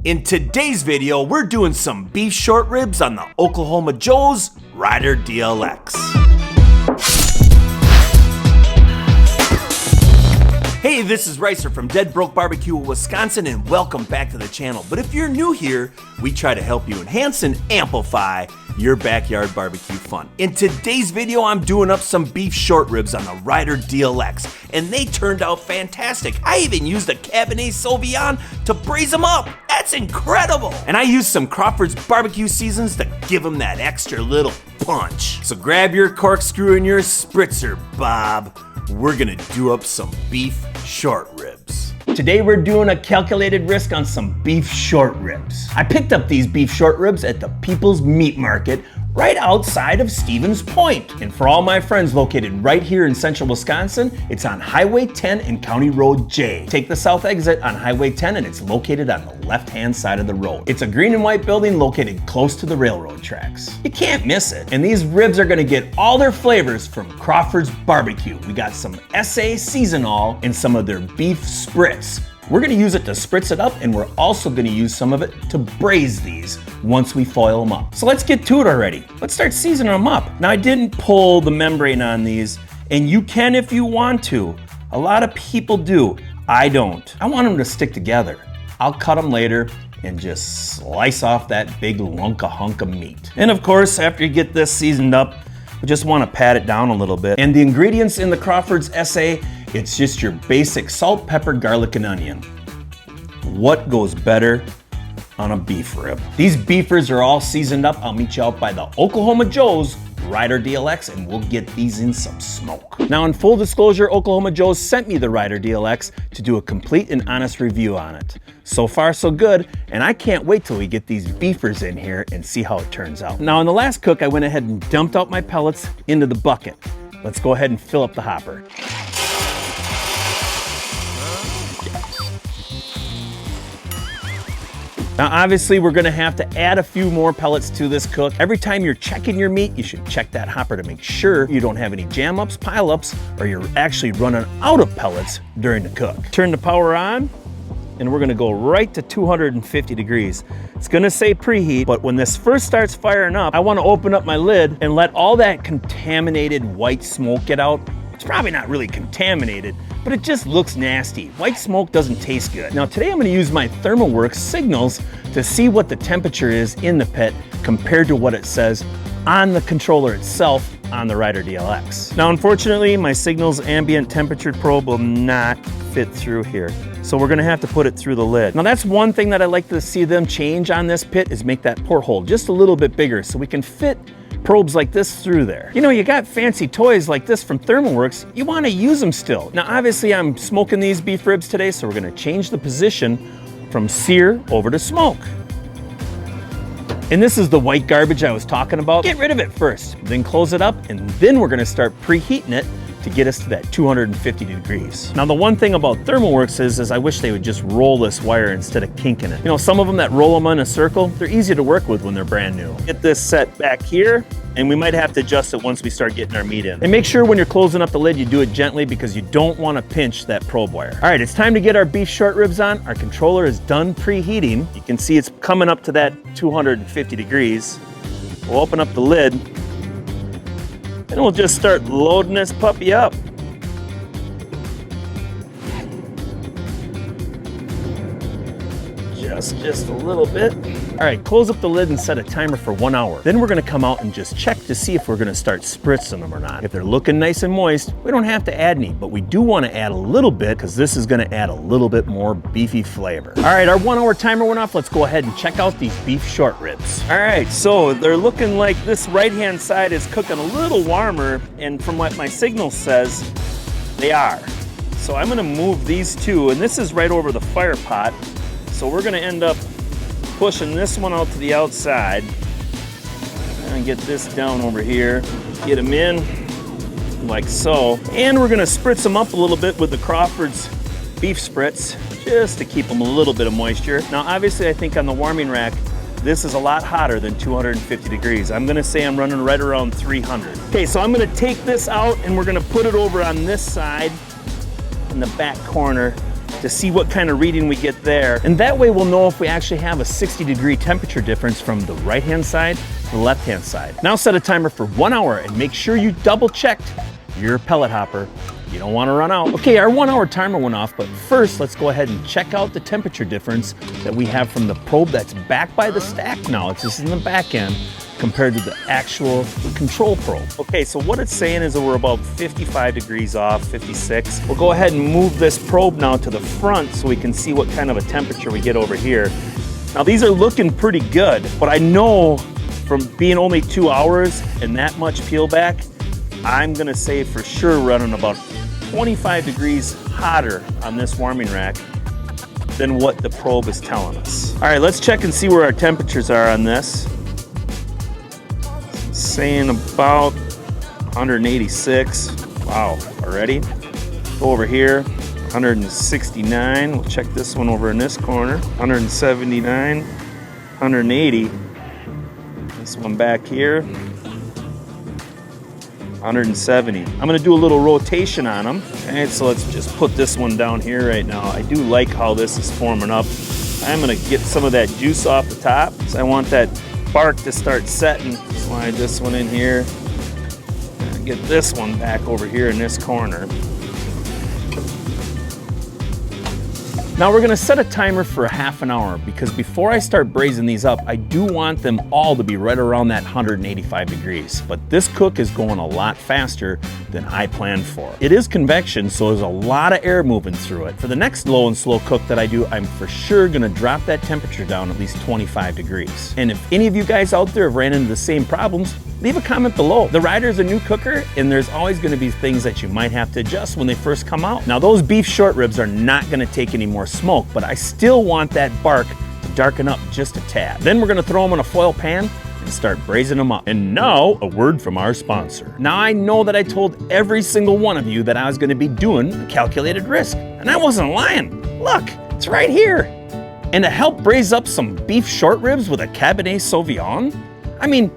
In today's video, we're doing some beef short ribs on the Oklahoma Joe's Rider DLX. Hey, this is Ricer from Dead Broke Barbecue, Wisconsin, and welcome back to the channel. But if you're new here, we try to help you enhance and amplify your backyard barbecue fun. In today's video, I'm doing up some beef short ribs on the Rider DLX, and they turned out fantastic. I even used a Cabernet Sauvignon to braise them up. That's incredible! And I used some Crawford's barbecue seasons to give them that extra little punch. So grab your corkscrew and your spritzer, Bob. We're gonna do up some beef short ribs. Today we're doing a calculated risk on some beef short ribs. I picked up these beef short ribs at the People's Meat Market right outside of Stevens Point. And for all my friends located right here in central Wisconsin, it's on Highway 10 and County Road J. Take the south exit on Highway 10 and it's located on the left-hand side of the road. It's a green and white building located close to the railroad tracks. You can't miss it. And these ribs are gonna get all their flavors from Crawford's Barbecue. We got some SA Seasonal and some of their beef spritz. We're gonna use it to spritz it up, and we're also gonna use some of it to braise these once we foil them up. So let's get to it already. Let's start seasoning them up. Now I didn't pull the membrane on these, and you can if you want to. A lot of people do. I don't. I want them to stick together. I'll cut them later and just slice off that big hunk of meat. And of course, after you get this seasoned up, we just wanna pat it down a little bit. And the ingredients in the Crawford's SA, it's just your basic salt, pepper, garlic, and onion. What goes better on a beef rib? These beefers are all seasoned up. I'll meet you out by the Oklahoma Joe's Rider DLX and we'll get these in some smoke. Now in full disclosure, Oklahoma Joe's sent me the Rider DLX to do a complete and honest review on it. So far so good, and I can't wait till we get these beefers in here and see how it turns out. Now in the last cook, I went ahead and dumped out my pellets into the bucket. Let's go ahead and fill up the hopper. Now obviously we're gonna have to add a few more pellets to this cook. Every time you're checking your meat, you should check that hopper to make sure you don't have any jam ups, pile ups, or you're actually running out of pellets during the cook. Turn the power on, and we're gonna go right to 250 degrees. It's gonna say preheat, but when this first starts firing up, I wanna open up my lid and let all that contaminated white smoke get out. It's probably not really contaminated, but it just looks nasty. White smoke doesn't taste good. Now today I'm gonna use my ThermalWorks signals to see what the temperature is in the pit compared to what it says on the controller itself on the Rider DLX. Now unfortunately, my signals ambient temperature probe will not fit through here. So we're gonna have to put it through the lid. Now that's one thing that I like to see them change on this pit is make that porthole just a little bit bigger so we can fit probes like this through there. You know, you got fancy toys like this from ThermalWorks, you wanna use them still. Now obviously I'm smoking these beef ribs today, so we're gonna change the position from sear over to smoke. And this is the white garbage I was talking about. Get rid of it first, then close it up, and then we're gonna start preheating it to get us to that 250 degrees. Now the one thing about ThermalWorks is I wish they would just roll this wire instead of kinking it. You know, some of them that roll them in a circle, they're easy to work with when they're brand new. Get this set back here, and we might have to adjust it once we start getting our meat in. And make sure when you're closing up the lid, you do it gently because you don't want to pinch that probe wire. All right, it's time to get our beef short ribs on. Our controller is done preheating. You can see it's coming up to that 250 degrees. We'll open up the lid, and we'll just start loading this puppy up. Just a little bit. All right, close up the lid and set a timer for 1 hour. Then we're gonna come out and just check to see if we're gonna start spritzing them or not. If they're looking nice and moist, we don't have to add any, but we do wanna add a little bit because this is gonna add a little bit more beefy flavor. All right, our 1 hour timer went off. Let's go ahead and check out these beef short ribs. All right, so they're looking like this right-hand side is cooking a little warmer, and from what my signal says, they are. So I'm gonna move these two, and this is right over the fire pot. So we're gonna end up pushing this one out to the outside and get this down over here, get them in like so. And we're gonna spritz them up a little bit with the Crawford's beef spritz just to keep them a little bit of moisture. Now obviously I think on the warming rack, this is a lot hotter than 250 degrees. I'm gonna say I'm running right around 300. Okay, so I'm gonna take this out and we're gonna put it over on this side in the back corner to see what kind of reading we get there. And that way we'll know if we actually have a 60-degree temperature difference from the right-hand side to the left-hand side. Now set a timer for 1 hour and make sure you double-checked your pellet hopper. You don't want to run out. Okay, our 1 hour timer went off, but first let's go ahead and check out the temperature difference that we have from the probe that's back by the stack now. It's just in the back end compared to the actual control probe. Okay, so what it's saying is that we're about 55 degrees off, 56. We'll go ahead and move this probe now to the front so we can see what kind of a temperature we get over here. Now these are looking pretty good, but I know from being only 2 hours and that much peel back, I'm gonna say for sure running about 25 degrees hotter on this warming rack than what the probe is telling us. All right, let's check and see where our temperatures are on this. Saying about 186. Wow, already. Go over here, 169. We'll check this one over in this corner. 179, 180. This one back here. 170. I'm gonna do a little rotation on them. Okay, so let's just put this one down here right now. I do like how this is forming up. I'm gonna get some of that juice off the top. So I want that bark to start setting. Slide this one in here. And get this one back over here in this corner. Now we're gonna set a timer for a half an hour because before I start braising these up, I do want them all to be right around that 185 degrees. But this cook is going a lot faster than I planned for. It is convection, so there's a lot of air moving through it. For the next low and slow cook that I do, I'm for sure gonna drop that temperature down at least 25 degrees. And if any of you guys out there have ran into the same problems, leave a comment below. The Rider's a new cooker, and there's always gonna be things that you might have to adjust when they first come out. Now those beef short ribs are not gonna take any more smoke, but I still want that bark to darken up just a tad. Then we're gonna throw them in a foil pan and start braising them up. And now, a word from our sponsor. Now I know that I told every single one of you that I was gonna be doing a calculated risk, and I wasn't lying. Look, it's right here. And to help braise up some beef short ribs with a Cabernet Sauvignon, I mean,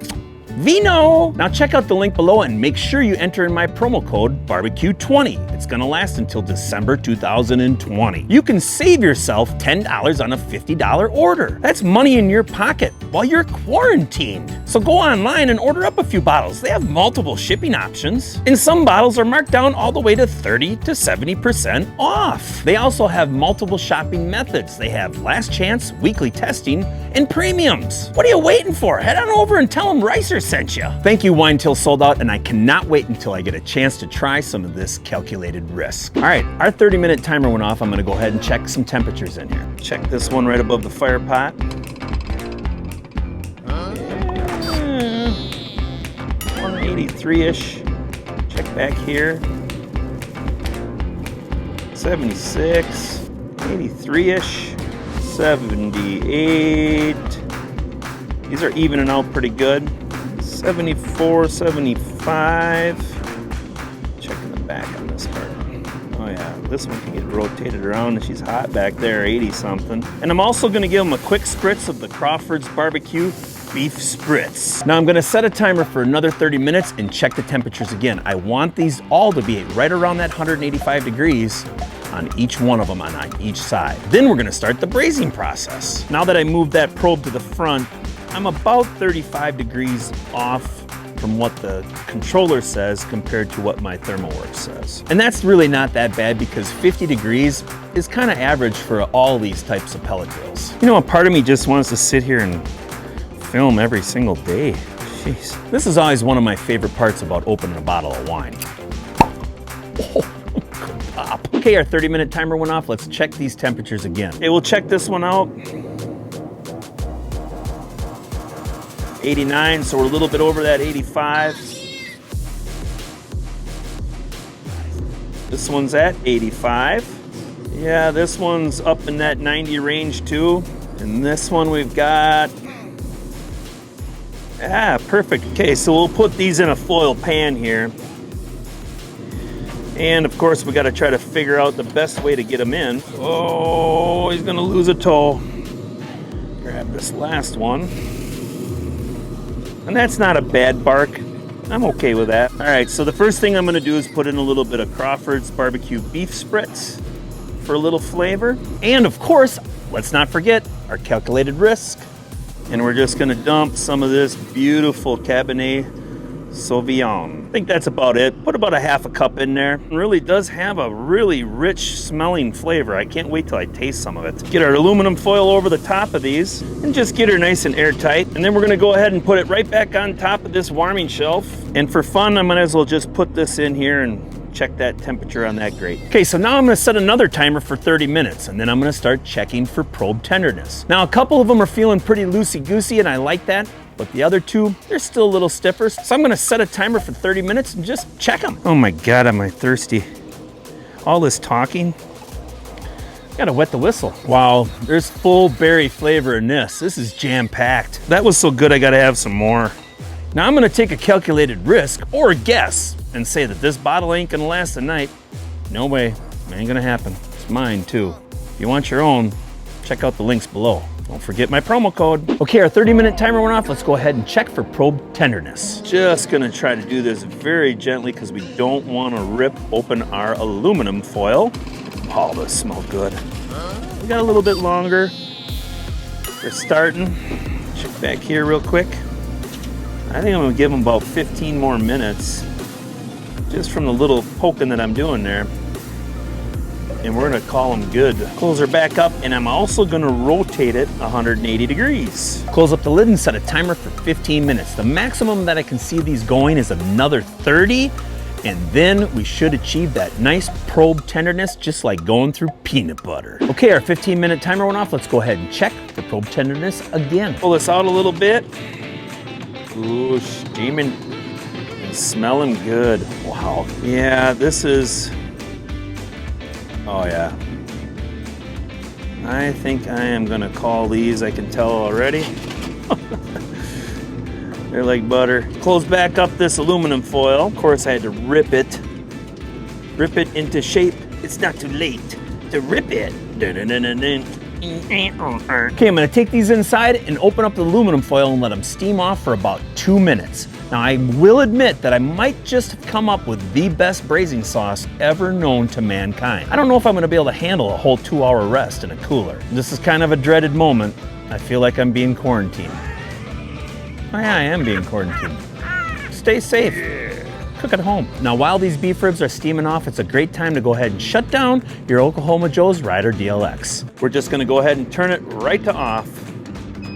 Vino! Now check out the link below and make sure you enter in my promo code BBQ20. It's gonna last until December 2020. You can save yourself $10 on a $50 order. That's money in your pocket while you're quarantined. So go online and order up a few bottles. They have multiple shipping options. And some bottles are marked down all the way to 30 to 70% off. They also have multiple shopping methods. They have last chance, weekly testing, and premiums. What are you waiting for? Head on over and tell them Ricer sent you. Thank you, Wine Till Sold Out, and I cannot wait until I get a chance to try some of this calculated risk. All right, our 30-minute timer went off. I'm gonna go ahead and check some temperatures in here. Check this one right above the fire pot. 183-ish. Check back here. 76, 83-ish, 78. These are evening out pretty good. 74, 75. Checking the back on this part. Oh yeah, this one can get rotated around and she's hot back there, 80 something. And I'm also gonna give them a quick spritz of the Crawford's Barbecue Beef Spritz. Now I'm gonna set a timer for another 30 minutes and check the temperatures again. I want these all to be right around that 185 degrees on each one of them on each side. Then we're gonna start the braising process. Now that I moved that probe to the front, I'm about 35 degrees off from what the controller says compared to what my ThermoWorks says. And that's really not that bad because 50 degrees is kind of average for all these types of pellet grills. You know, a part of me just wants to sit here and film every single day. Jeez. This is always one of my favorite parts about opening a bottle of wine. Oh, good pop. Okay, our 30-minute timer went off. Let's check these temperatures again. Okay, we'll check this one out. 89, so we're a little bit over that 85. This one's at 85. Yeah, this one's up in that 90 range too. And this one we've got, perfect. Okay, so we'll put these in a foil pan here. And of course, we gotta try to figure out the best way to get them in. Oh, he's gonna lose a toe. Grab this last one. And that's not a bad bark. I'm okay with that. All right, so the first thing I'm gonna do is put in a little bit of Crawford's Barbecue Beef Spritz. for a little flavor. And of course, let's not forget our calculated risk. And we're just gonna dump some of this beautiful Cabernet Sauvignon. I think that's about it. Put about a half a cup in there. It really does have a really rich smelling flavor. I can't wait till I taste some of it. Get our aluminum foil over the top of these and just get her nice and airtight. And then we're gonna go ahead and put it right back on top of this warming shelf. And for fun, I might as well just put this in here and check that temperature on that grate. Okay, so now I'm gonna set another timer for 30 minutes and then I'm gonna start checking for probe tenderness. Now a couple of them are feeling pretty loosey-goosey and I like that, but the other two, they're still a little stiffer. So I'm gonna set a timer for 30 minutes and just check them. Oh my God, am I thirsty. All this talking. Gotta wet the whistle. Wow, there's full berry flavor in this. This is jam-packed. That was so good, I gotta have some more. Now I'm gonna take a calculated risk or a guess and say that this bottle ain't gonna last the night. No way, it ain't gonna happen. It's mine too. If you want your own, check out the links below. Don't forget my promo code. Okay, our 30-minute timer went off. Let's go ahead and check for probe tenderness. Just gonna try to do this very gently because we don't wanna rip open our aluminum foil. Oh, those smell good. We got a little bit longer. We're starting. Check back here real quick. I think I'm gonna give them about 15 more minutes just from the little poking that I'm doing there. And we're gonna call them good. Close her back up and I'm also gonna rotate it 180 degrees. Close up the lid and set a timer for 15 minutes. The maximum that I can see these going is another 30 and then we should achieve that nice probe tenderness just like going through peanut butter. Okay, our 15-minute timer went off. Let's go ahead and check for probe tenderness again. Pull this out a little bit. Ooh, steaming and smelling good. Wow. Yeah, this is, oh yeah. I think I am gonna call these, I can tell already. They're like butter. Close back up this aluminum foil. Of course, I had to rip it into shape. It's not too late to rip it. Okay, I'm gonna take these inside and open up the aluminum foil and let them steam off for about 2 minutes. Now I will admit that I might just have come up with the best braising sauce ever known to mankind. I don't know if I'm gonna be able to handle a whole 2-hour rest in a cooler. This is kind of a dreaded moment. I feel like I'm being quarantined. Oh yeah, I am being quarantined. Stay safe. Cook at home. Now while these beef ribs are steaming off, it's a great time to go ahead and shut down your Oklahoma Joe's Rider DLX. We're just gonna go ahead and turn it right to off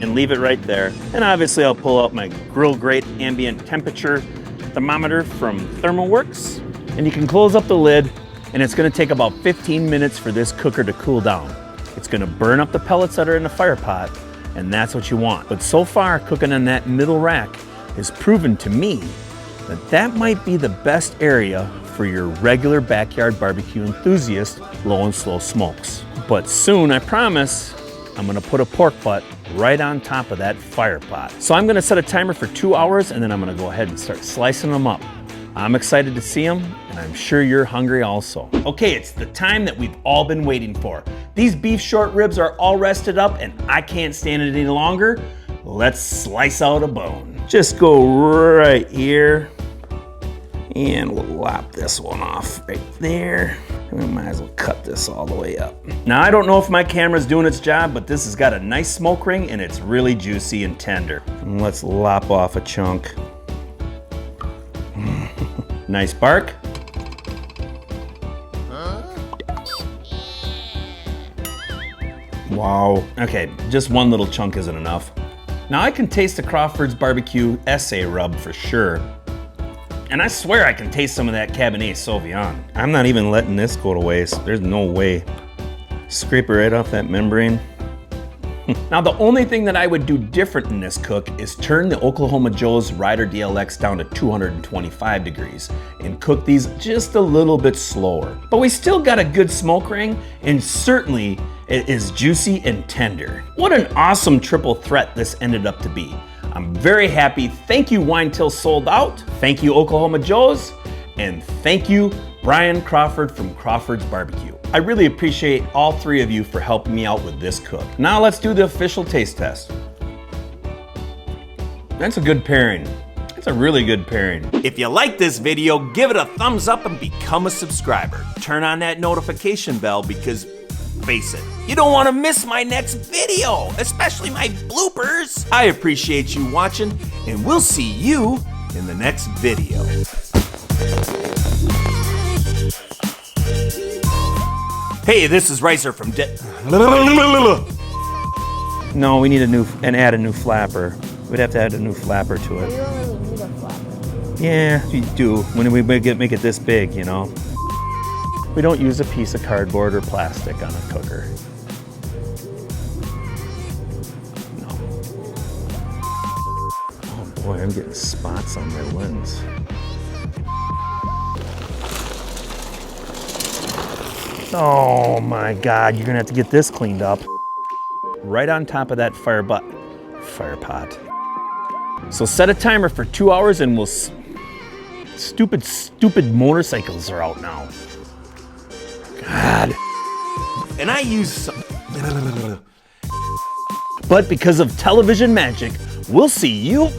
and leave it right there. And obviously I'll pull out my grill grate ambient temperature thermometer from ThermalWorks. And you can close up the lid and it's gonna take about 15 minutes for this cooker to cool down. It's gonna burn up the pellets that are in the fire pot and that's what you want. But so far, cooking on that middle rack has proven to me that might be the best area for your regular backyard barbecue enthusiast low and slow smokes. But soon, I promise, I'm gonna put a pork butt right on top of that fire pot. So I'm gonna set a timer for 2 hours and then I'm gonna go ahead and start slicing them up. I'm excited to see them and I'm sure you're hungry also. Okay, it's the time that we've all been waiting for. These beef short ribs are all rested up and I can't stand it any longer. Let's slice out a bone. Just go right here. And we'll lop this one off right there. And we might as well cut this all the way up. Now, I don't know if my camera's doing its job, but this has got a nice smoke ring and it's really juicy and tender. And let's lop off a chunk. Nice bark. Wow. Okay, just one little chunk isn't enough. Now I can taste the Crawford's Barbecue SA rub for sure. And I swear I can taste some of that Cabernet Sauvignon. I'm not even letting this go to waste. There's no way. Scrape it right off that membrane. Now the only thing that I would do different in this cook is turn the Oklahoma Joe's Rider DLX down to 225 degrees and cook these just a little bit slower. But we still got a good smoke ring and certainly it is juicy and tender. What an awesome triple threat this ended up to be. I'm very happy. Thank you, Wine Till Sold Out. Thank you, Oklahoma Joe's. And thank you, Brian Crawford from Crawford's Barbecue. I really appreciate all three of you for helping me out with this cook. Now let's do the official taste test. That's a good pairing. That's a really good pairing. If you like this video, give it a thumbs up and become a subscriber. Turn on that notification bell because face it, you don't want to miss my next video, especially my bloopers. I appreciate you watching, and we'll see you in the next video. Hey, this is Ricer from No, we need add a new flapper. We'd have to add a new flapper to it. You don't really need a flapper. Yeah, we do. When we make it this big, you know. We don't use a piece of cardboard or plastic on a cooker. No. Oh boy, I'm getting spots on my lens. Oh my God, you're gonna have to get this cleaned up. Right on top of that fire pot. So set a timer for 2 hours and we'll, stupid motorcycles are out now. God. And I use some, but because of television magic, we'll see you